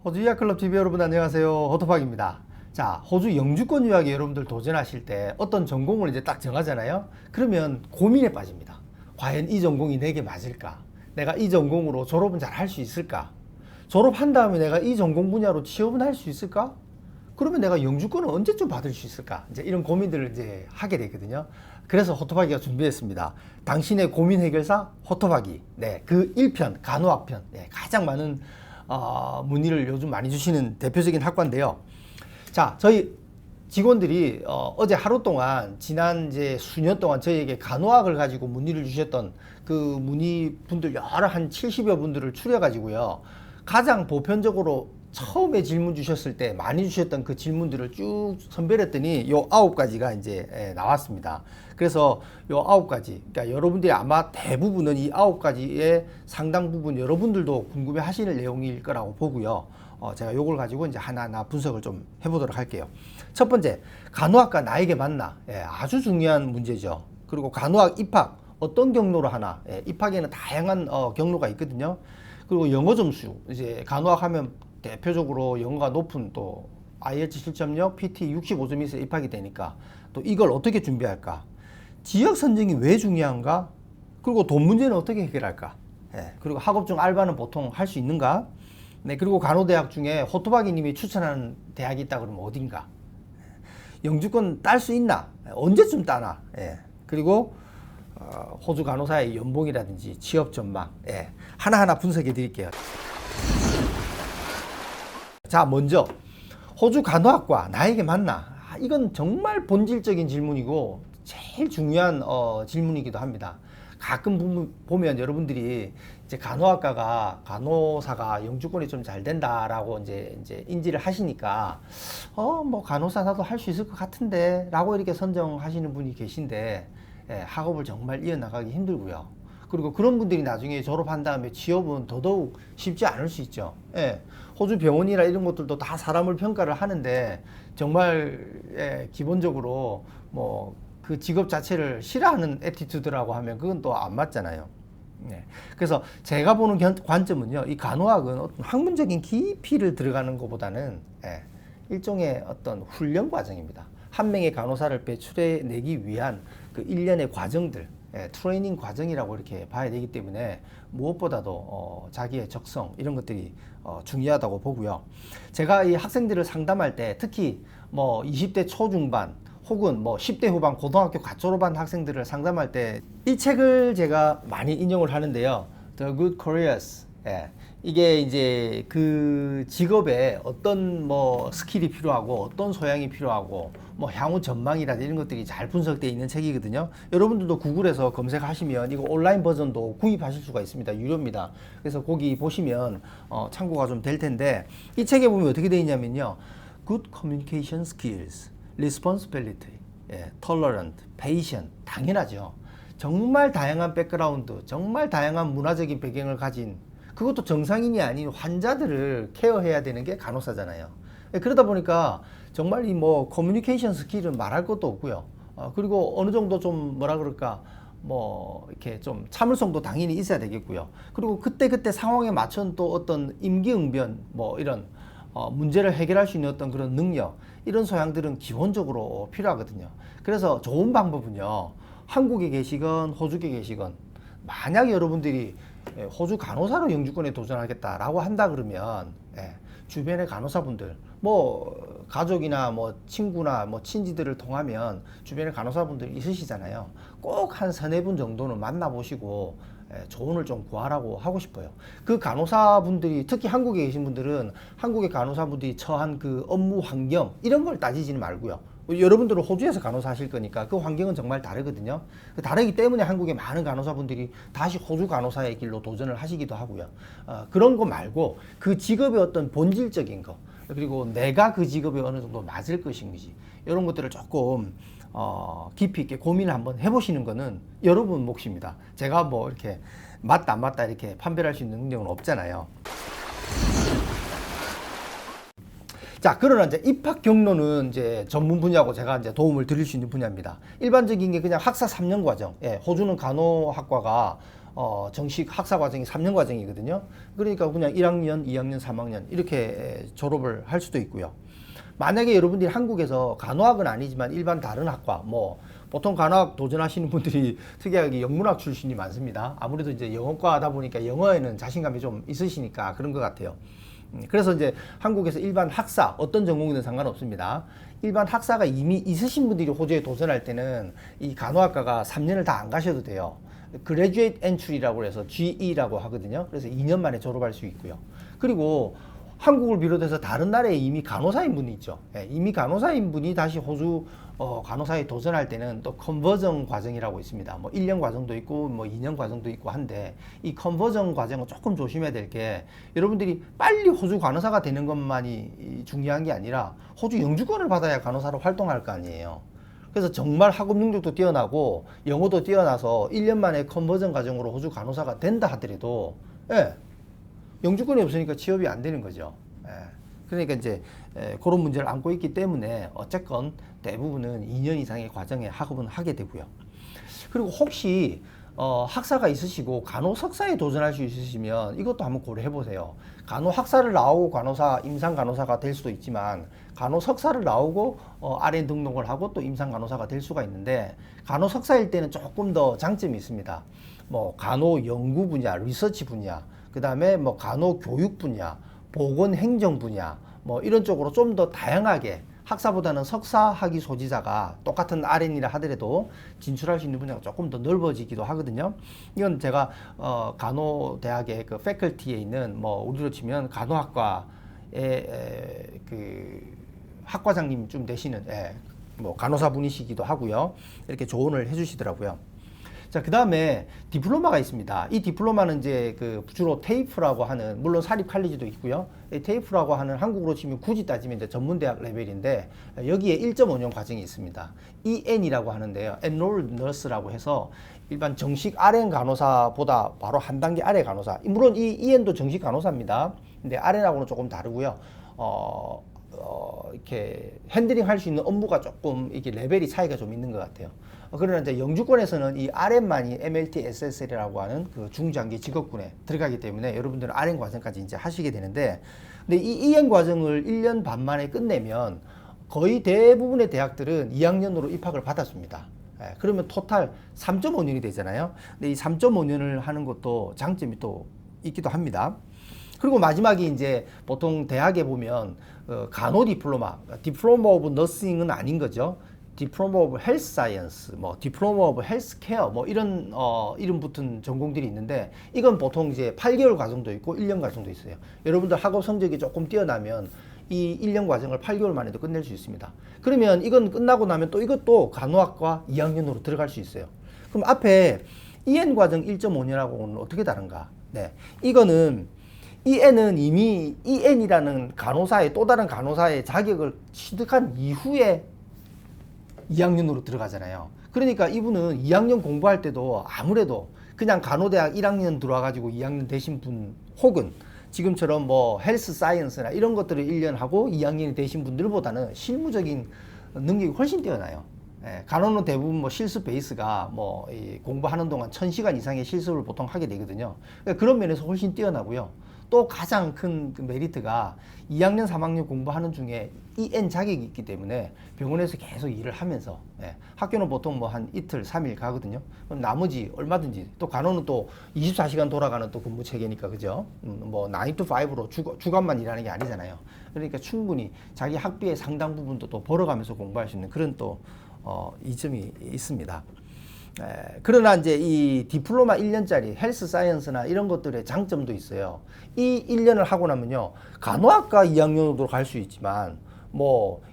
호주 유학클럽 TV 여러분 안녕하세요. 호토박입니다. 자, 호주 영주권 유학에 여러분들 도전하실 때 어떤 전공을 이제 딱 정하잖아요. 그러면 고민에 빠집니다. 과연 이 전공이 내게 맞을까? 내가 이 전공으로 졸업은 잘 할 수 있을까? 졸업한 다음에 내가 이 전공 분야로 취업은 할 수 있을까? 그러면 내가 영주권을 언제쯤 받을 수 있을까? 이제 이런 고민들을 이제 하게 되거든요. 그래서 호토박이가 준비했습니다. 당신의 고민 해결사 호토박이. 네, 그 1편 간호학편. 네, 가장 많은 문의를 요즘 많이 주시는 대표적인 학과인데요. 자, 저희 직원들이 어제 하루 동안 지난 이제 수년 동안 저희에게 간호학을 가지고 문의를 주셨던 그 문의 분들 여러 한 70여 분들을 추려 가지고요. 가장 보편적으로 처음에 질문 주셨을 때 많이 주셨던 그 질문들을 쭉 선별했더니 요 9가지가 이제 나왔습니다. 그래서 요 9가지, 그러니까 여러분들이 아마 대부분은 이 9가지의 상당 부분 여러분들도 궁금해 하시는 내용일 거라고 보고요. 제가 요걸 가지고 이제 하나하나 분석을 좀 해보도록 할게요. 첫 번째, 간호학과 나에게 맞나? 예, 아주 중요한 문제죠. 그리고 간호학 입학, 어떤 경로로 하나? 예, 입학에는 다양한 경로가 있거든요. 그리고 영어 점수, 이제 간호학 하면 대표적으로 영어가 높은 또 IELTS 실점력, PT 65점이 있어 입학이 되니까 또 이걸 어떻게 준비할까? 지역 선정이 왜 중요한가? 그리고 돈 문제는 어떻게 해결할까? 예, 그리고 학업 중 알바는 보통 할 수 있는가? 네, 그리고 간호대학 중에 호토바기 님이 추천하는 대학이 있다 그러면 어딘가? 영주권 딸 수 있나? 언제쯤 따나? 예, 그리고 호주 간호사의 연봉이라든지 취업 전망, 예, 하나하나 분석해 드릴게요. 자, 먼저 호주 간호학과 나에게 맞나? 이건 정말 본질적인 질문이고 제일 중요한 질문이기도 합니다. 가끔 보면 여러분들이 이제 간호사가 영주권이 좀 잘 된다라고 이제 인지를 하시니까 뭐 간호사 나도 할 수 있을 것 같은데라고 이렇게 선정하시는 분이 계신데, 예, 학업을 정말 이어나가기 힘들고요. 그리고 그런 분들이 나중에 졸업한 다음에 취업은 더더욱 쉽지 않을 수 있죠. 예, 호주 병원이나 이런 것들도 다 사람을 평가를 하는데 정말, 예, 기본적으로 뭐 그 직업 자체를 싫어하는 애티튜드라고 하면 그건 또 안 맞잖아요. 네. 그래서 제가 보는 관점은요, 이 간호학은 어떤 학문적인 깊이를 들어가는 것보다는, 예, 일종의 어떤 훈련 과정입니다. 한 명의 간호사를 배출해내기 위한 그 일련의 과정들, 예, 트레이닝 과정이라고 이렇게 봐야 되기 때문에 무엇보다도 자기의 적성 이런 것들이 중요하다고 보고요. 제가 이 학생들을 상담할 때 특히 뭐 20대 초중반 혹은 뭐 10대 후반 고등학교 갓 졸업한 학생들을 상담할 때 이 책을 제가 많이 인용을 하는데요. The Good Careers. 예. 이게 이제 그 직업에 어떤 뭐 스킬이 필요하고 어떤 소양이 필요하고 뭐 향후 전망이라든지 이런 것들이 잘 분석되어 있는 책이거든요. 여러분들도 구글에서 검색하시면 이거 온라인 버전도 구입하실 수가 있습니다. 유료입니다. 그래서 거기 보시면 참고가 좀 될 텐데, 이 책에 보면 어떻게 되어 있냐면요. Good communication skills, responsibility, 예, tolerant, patient, 당연하죠. 정말 다양한 백그라운드, 정말 다양한 문화적인 배경을 가진, 그것도 정상인이 아닌 환자들을 케어해야 되는 게 간호사잖아요. 예, 그러다 보니까 정말 이 뭐 커뮤니케이션 스킬은 말할 것도 없고요. 그리고 어느 정도 좀 뭐라 그럴까, 뭐 이렇게 좀 참을성도 당연히 있어야 되겠고요. 그리고 그때 상황에 맞춘 또 어떤 임기응변, 뭐 이런 문제를 해결할 수 있는 어떤 그런 능력, 이런 소양들은 기본적으로 필요하거든요. 그래서 좋은 방법은요, 한국에 계시건 호주에 계시건 만약 여러분들이 호주 간호사로 영주권에 도전하겠다라고 한다 그러면, 예, 주변의 간호사분들, 뭐 가족이나 뭐 친구나 뭐 친지들을 통하면 주변에 간호사분들 있으시잖아요. 꼭 한 서너 분 정도는 만나보시고, 예, 조언을 좀 구하라고 하고 싶어요. 그 간호사분들이, 특히 한국에 계신 분들은 한국의 간호사분들이 처한 그 업무 환경 이런 걸 따지지는 말고요. 여러분들은 호주에서 간호사 하실 거니까 그 환경은 정말 다르거든요. 다르기 때문에 한국의 많은 간호사분들이 다시 호주 간호사의 길로 도전을 하시기도 하고요. 그런 거 말고 그 직업의 어떤 본질적인 거, 그리고 내가 그 직업에 어느 정도 맞을 것인지, 이런 것들을 조금 깊이 있게 고민을 한번 해보시는 거는 여러분 몫입니다. 제가 뭐 이렇게 맞다 안 맞다 이렇게 판별할 수 있는 능력은 없잖아요. 자, 그러나 이제 입학 경로는 이제 전문 분야고 제가 이제 도움을 드릴 수 있는 분야입니다. 일반적인 게 그냥 학사 3년 과정. 예, 호주는 간호학과가 정식 학사 과정이 3년 과정이거든요. 그러니까 그냥 1학년, 2학년, 3학년 이렇게 졸업을 할 수도 있고요. 만약에 여러분들이 한국에서 간호학은 아니지만 일반 다른 학과, 뭐 보통 간호학 도전하시는 분들이 특이하게 영문학 출신이 많습니다. 아무래도 이제 영어과다 보니까 영어에는 자신감이 좀 있으시니까 그런 것 같아요. 그래서 이제 한국에서 일반 학사, 어떤 전공이든 상관없습니다. 일반 학사가 이미 있으신 분들이 호주에 도전할 때는 이 간호학과가 3년을 다 안 가셔도 돼요. Graduate Entry라고 해서 GE라고 하거든요. 그래서 2년 만에 졸업할 수 있고요. 그리고 한국을 비롯해서 다른 나라에 이미 간호사인 분이 있죠. 이미 간호사인 분이 다시 호주 간호사에 도전할 때는 또 컨버전 과정이라고 있습니다. 뭐 1년 과정도 있고 뭐 2년 과정도 있고 한데 이 컨버전 과정은 조금 조심해야 될 게 여러분들이 빨리 호주 간호사가 되는 것만이 중요한 게 아니라 호주 영주권을 받아야 간호사로 활동할 거 아니에요. 그래서 정말 학업 능력도 뛰어나고 영어도 뛰어나서 1년 만에 컨버전 과정으로 호주 간호사가 된다 하더라도 영주권이 없으니까 취업이 안 되는 거죠. 그러니까 이제 그런 문제를 안고 있기 때문에 어쨌건 대부분은 2년 이상의 과정에 학업은 하게 되고요. 그리고 혹시 학사가 있으시고 간호 석사에 도전할 수 있으시면 이것도 한번 고려해 보세요. 간호 학사를 나오고 간호사, 임상 간호사가 될 수도 있지만 간호 석사를 나오고 RN 등록을 하고 또 임상 간호사가 될 수가 있는데 간호 석사일 때는 조금 더 장점이 있습니다. 뭐 간호 연구 분야, 리서치 분야, 그 다음에 뭐 간호 교육 분야, 보건 행정 분야, 뭐 이런 쪽으로 좀 더 다양하게 학사보다는 석사 학위 소지자가 똑같은 RN이라 하더라도 진출할 수 있는 분야가 조금 더 넓어지기도 하거든요. 이건 제가 간호대학의 그 패컬티에 있는 뭐 우리로 치면 간호학과의 그 학과장님 좀 되시는 뭐 간호사 분이시기도 하고요. 이렇게 조언을 해주시더라고요. 자, 그 다음에 디플로마가 있습니다. 이 디플로마는 이제 그 주로 테이프라고 하는, 물론 사립 칼리지도 있고요. 이 테이프라고 하는 한국으로 치면 굳이 따지면 이제 전문대학 레벨인데 여기에 1.5년 과정이 있습니다. EN이라고 하는데요. Enrolled Nurse라고 해서 일반 정식 RN 간호사보다 바로 한 단계 아래 간호사. 물론 이 EN도 정식 간호사입니다. 근데 RN하고는 조금 다르고요. 이렇게 핸들링 할 수 있는 업무가 조금 이게 레벨이 차이가 좀 있는 것 같아요. 그러나 이제 영주권에서는 이 RN만이 MLT SSL이라고 하는 그 중장기 직업군에 들어가기 때문에 여러분들은 RN 과정까지 이제 하시게 되는데, 근데 이 EN 과정을 1년 반 만에 끝내면 거의 대부분의 대학들은 2학년으로 입학을 받았습니다. 그러면 토탈 3.5년이 되잖아요. 근데 이 3.5년을 하는 것도 장점이 또 있기도 합니다. 그리고 마지막에 이제 보통 대학에 보면 간호 디플로마, 디플로마 오브 너싱은 아닌 거죠. 디플로마 오브 헬스 사이언스, 뭐 디플로마 오브 헬스 케어, 뭐 이런 이름 붙은 전공들이 있는데 이건 보통 이제 8개월 과정도 있고 1년 과정도 있어요. 여러분들 학업 성적이 조금 뛰어나면 이 1년 과정을 8개월 만에도 끝낼 수 있습니다. 그러면 이건 끝나고 나면 또 이것도 간호학과 2학년으로 들어갈 수 있어요. 그럼 앞에 EN 과정 1.5년하고는 어떻게 다른가? 네, 이거는 EN은 이미 EN이라는 간호사의 또 다른 간호사의 자격을 취득한 이후에 2학년으로 들어가잖아요. 그러니까 이분은 2학년 공부할 때도 아무래도 그냥 간호대학 1학년 들어와가지고 2학년 되신 분, 혹은 지금처럼 뭐 헬스 사이언스나 이런 것들을 1년 하고 2학년이 되신 분들보다는 실무적인 능력이 훨씬 뛰어나요. 간호는 대부분 뭐 실습 베이스가 뭐 공부하는 동안 1000시간 이상의 실습을 보통 하게 되거든요. 그러니까 그런 면에서 훨씬 뛰어나고요. 또 가장 큰 그 메리트가 2학년, 3학년 공부하는 중에 EN 자격이 있기 때문에 병원에서 계속 일을 하면서, 학교는 보통 뭐 한 이틀, 3일 가거든요. 그럼 나머지 얼마든지, 또 간호는 또 24시간 돌아가는 또 근무 체계니까, 그죠? 뭐 9 to 5로 주간만 일하는 게 아니잖아요. 그러니까 충분히 자기 학비의 상당 부분도 또 벌어가면서 공부할 수 있는 그런 또 이점이 있습니다. 그러나 이제 이 디플로마 1년짜리 헬스 사이언스나 이런 것들의 장점도 있어요. 이 1년을 하고 나면요, 간호학과 2학년으로 갈 수 있지만 뭐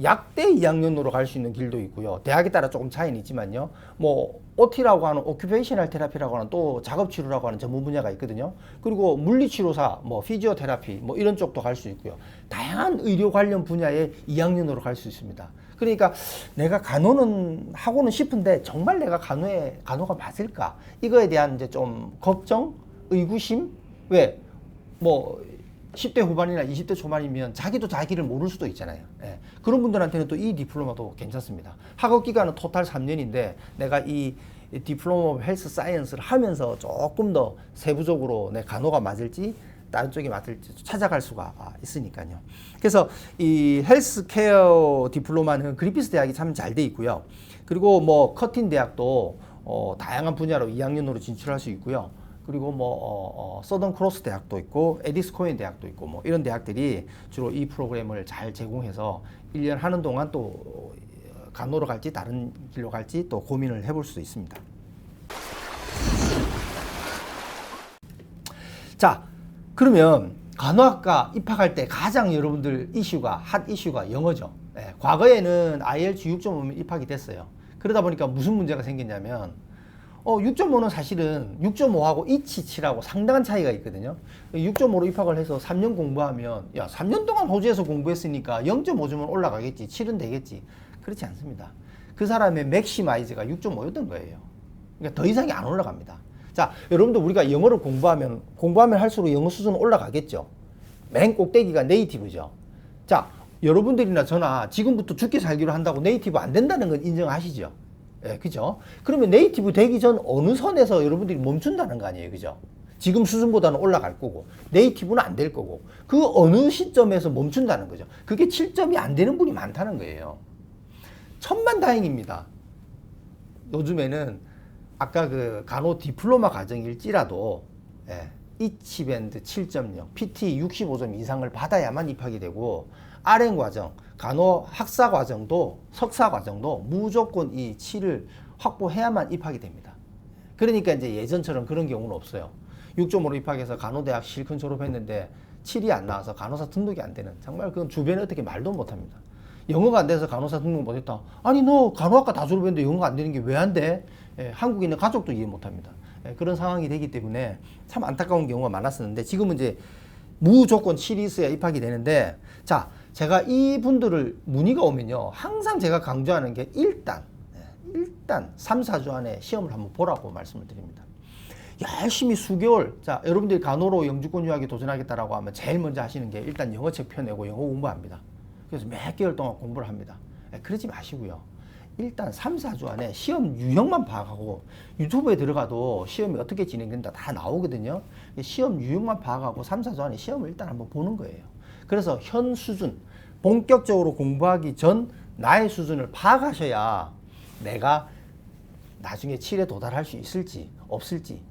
약대 2학년으로 갈 수 있는 길도 있고요. 대학에 따라 조금 차이는 있지만요. 뭐 OT라고 하는 오큐페이셔널 테라피라고 하는 또 작업치료라고 하는 전문 분야가 있거든요. 그리고 물리치료사, 뭐 피지오테라피, 뭐 이런 쪽도 갈 수 있고요. 다양한 의료 관련 분야에 2학년으로 갈 수 있습니다. 그러니까 내가 간호는 하고는 싶은데 정말 내가 간호가 맞을까? 이거에 대한 이제 좀 걱정, 의구심? 왜? 뭐 10대 후반이나 20대 초반이면 자기도 자기를 모를 수도 있잖아요. 그런 분들한테는 또 이 디플로마도 괜찮습니다. 학업 기간은 토탈 3년인데 내가 이 디플로마 오브 헬스 사이언스를 하면서 조금 더 세부적으로 내 간호가 맞을지 다른 쪽이 맞을지 찾아갈 수가 있으니까요. 그래서 이 헬스케어 디플로마는 그린피스 대학이 참 잘 돼 있고요. 그리고 뭐 커틴 대학도 다양한 분야로 2학년으로 진출할 수 있고요. 그리고 뭐 서던 크로스 대학도 있고 에디스 코엔 대학도 있고 뭐 이런 대학들이 주로 이 프로그램을 잘 제공해서 1년 하는 동안 또 간호로 갈지 다른 길로 갈지 또 고민을 해볼 수도 있습니다. 자, 그러면 간호학과 입학할 때 가장 여러분들 핫 이슈가 영어죠. 과거에는 IELTS 6.5면 입학이 됐어요. 그러다 보니까 무슨 문제가 생겼냐면 6.5는 사실은 6.5하고 이치7하고 상당한 차이가 있거든요. 6.5로 입학을 해서 3년 공부하면 3년 동안 호주에서 공부했으니까 0.5점은 올라가겠지, 7은 되겠지. 그렇지 않습니다. 그 사람의 맥시마이즈가 6.5였던 거예요. 그러니까 더 이상이 안 올라갑니다. 자, 여러분들 우리가 영어를 공부하면 할수록 영어 수준은 올라가겠죠. 맨 꼭대기가 네이티브죠. 자, 여러분들이나 저나 지금부터 죽기 살기로 한다고 네이티브 안 된다는 건 인정하시죠? 예, 그죠? 그러면 네이티브 되기 전 어느 선에서 여러분들이 멈춘다는 거 아니에요, 그죠? 지금 수준보다는 올라갈 거고 네이티브는 안 될 거고 그 어느 시점에서 멈춘다는 거죠. 그게 7점이 안 되는 분이 많다는 거예요. 천만다행입니다. 요즘에는 아까 그 간호 디플로마 과정일지라도 이치밴드 7.0, PT 65점 이상을 받아야만 입학이 되고 RN 과정, 간호 학사 과정도 석사 과정도 무조건 이 7을 확보해야만 입학이 됩니다. 그러니까 이제 예전처럼 그런 경우는 없어요. 6.5로 입학해서 간호대학 실컷 졸업했는데 7이 안 나와서 간호사 등록이 안 되는, 정말 그건 주변에 어떻게 말도 못 합니다. 영어가 안 돼서 간호사 등록 못 했다. 아니 너 간호학과 다 졸업했는데 영어가 안 되는 게 왜 안 돼? 한국에 있는 가족도 이해 못 합니다. 그런 상황이 되기 때문에 참 안타까운 경우가 많았었는데 지금은 이제 무조건 7이 있어야 입학이 되는데, 자, 제가 이분들을 문의가 오면요 항상 제가 강조하는 게 일단 3, 4주 안에 시험을 한번 보라고 말씀을 드립니다. 열심히 수개월, 자, 여러분들이 간호로 영주권 유학에 도전하겠다라고 하면 제일 먼저 하시는 게 일단 영어책 펴내고 영어 공부합니다. 그래서 몇 개월 동안 공부를 합니다. 그러지 마시고요. 일단 3, 4주 안에 시험 유형만 파악하고, 유튜브에 들어가도 시험이 어떻게 진행된다 다 나오거든요. 시험 유형만 파악하고 3, 4주 안에 시험을 일단 한번 보는 거예요. 그래서 현 수준, 본격적으로 공부하기 전 나의 수준을 파악하셔야 내가 나중에 7에 도달할 수 있을지 없을지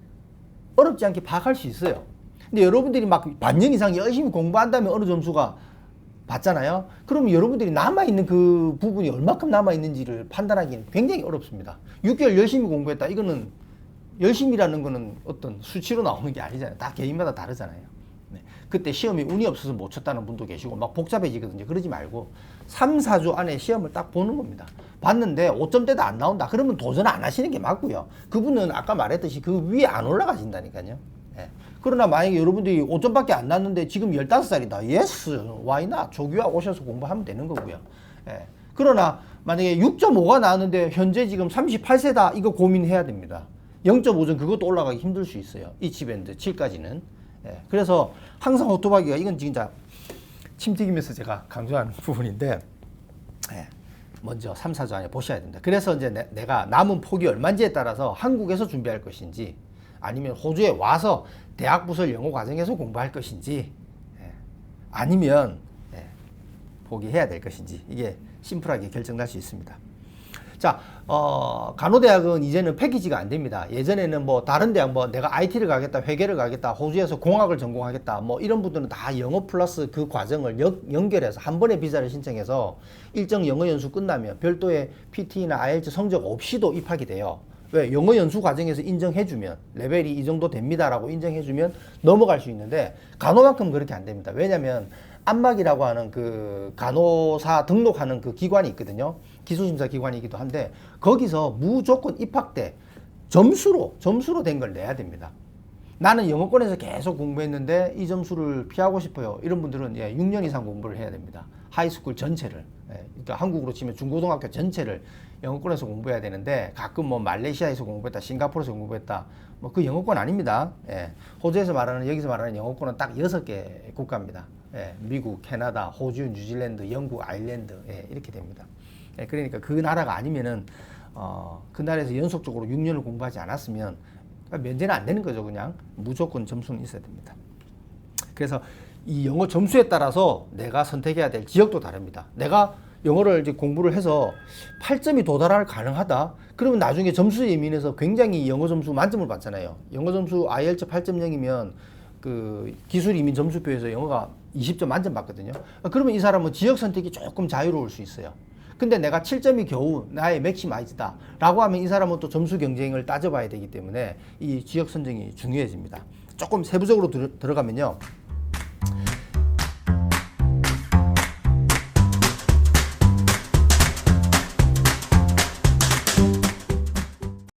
어렵지 않게 파악할 수 있어요. 근데 여러분들이 막 반년 이상 열심히 공부한 다음에 어느 점수가 봤잖아요. 그러면 여러분들이 남아있는 그 부분이 얼마큼 남아있는지를 판단하기는 굉장히 어렵습니다. 6개월 열심히 공부했다. 이거는 열심이라는 거는 어떤 수치로 나오는 게 아니잖아요. 다 개인마다 다르잖아요. 네. 그때 시험이 운이 없어서 못 쳤다는 분도 계시고 막 복잡해지거든요. 그러지 말고 3, 4주 안에 시험을 딱 보는 겁니다. 봤는데 5점대도 안 나온다. 그러면 도전 안 하시는 게 맞고요. 그분은 아까 말했듯이 그 위에 안 올라가신다니까요. 네. 그러나 만약에 여러분들이 5점밖에 안 났는데 지금 15살이다. 예스, why not? 조교학 오셔서 공부하면 되는 거고요. 예. 그러나 만약에 6.5가 나왔는데 현재 지금 38세다. 이거 고민해야 됩니다. 0.5점 그것도 올라가기 힘들 수 있어요. 이치밴드 7까지는. 예. 그래서 항상 호토바기가 이건 진짜 침 튀기면서 제가 강조하는 부분인데, 예. 먼저 3, 4주 안에 보셔야 됩니다. 그래서 이제 내가 남은 폭이 얼마인지에 따라서 한국에서 준비할 것인지 아니면 호주에 와서 대학 부설 영어 과정에서 공부할 것인지, 아니면 포기해야 될 것인지, 이게 심플하게 결정날 수 있습니다. 자, 간호대학은 이제는 패키지가 안 됩니다. 예전에는 뭐 다른 대학, 뭐 내가 IT를 가겠다, 회계를 가겠다, 호주에서 공학을 전공하겠다, 뭐 이런 분들은 다 영어 플러스 그 과정을 연결해서 한 번에 비자를 신청해서 일정 영어 연수 끝나면 별도의 PT나 IELTS 성적 없이도 입학이 돼요. 왜? 영어 연수 과정에서 인정해주면 레벨이 이 정도 됩니다라고 인정해주면 넘어갈 수 있는데, 간호만큼 그렇게 안 됩니다. 왜냐면 안막이라고 하는 그 간호사 등록하는 그 기관이 있거든요. 기술심사 기관이기도 한데 거기서 무조건 입학 때 점수로 된 걸 내야 됩니다. 나는 영어권에서 계속 공부했는데 이 점수를 피하고 싶어요. 이런 분들은 6년 이상 공부를 해야 됩니다. 하이스쿨 전체를, 그러니까 한국으로 치면 중고등학교 전체를 영어권에서 공부해야 되는데, 가끔 뭐 말레이시아에서 공부했다, 싱가포르에서 공부했다, 뭐 그 영어권 아닙니다. 호주에서 말하는, 여기서 말하는 영어권은 딱 6개 국가입니다. 미국, 캐나다, 호주, 뉴질랜드, 영국, 아일랜드, 이렇게 됩니다. 그러니까 그 나라가 아니면은 그 나라에서 연속적으로 6년을 공부하지 않았으면 그러니까 면제는 안 되는 거죠. 그냥 무조건 점수는 있어야 됩니다. 그래서 이 영어 점수에 따라서 내가 선택해야 될 지역도 다릅니다. 내가 영어를 이제 공부를 해서 8점이 도달할 가능하다. 그러면 나중에 점수 예민해서 굉장히 영어 점수 만점을 받잖아요. 영어 점수 IELTS 8.0이면 그 기술 이민 점수표에서 영어가 20점 만점 받거든요. 그러면 이 사람은 지역 선택이 조금 자유로울 수 있어요. 근데 내가 7점이 겨우 나의 맥시마이즈다 라고 하면 이 사람은 또 점수 경쟁을 따져봐야 되기 때문에 이 지역 선정이 중요해집니다. 조금 세부적으로 들어가면요.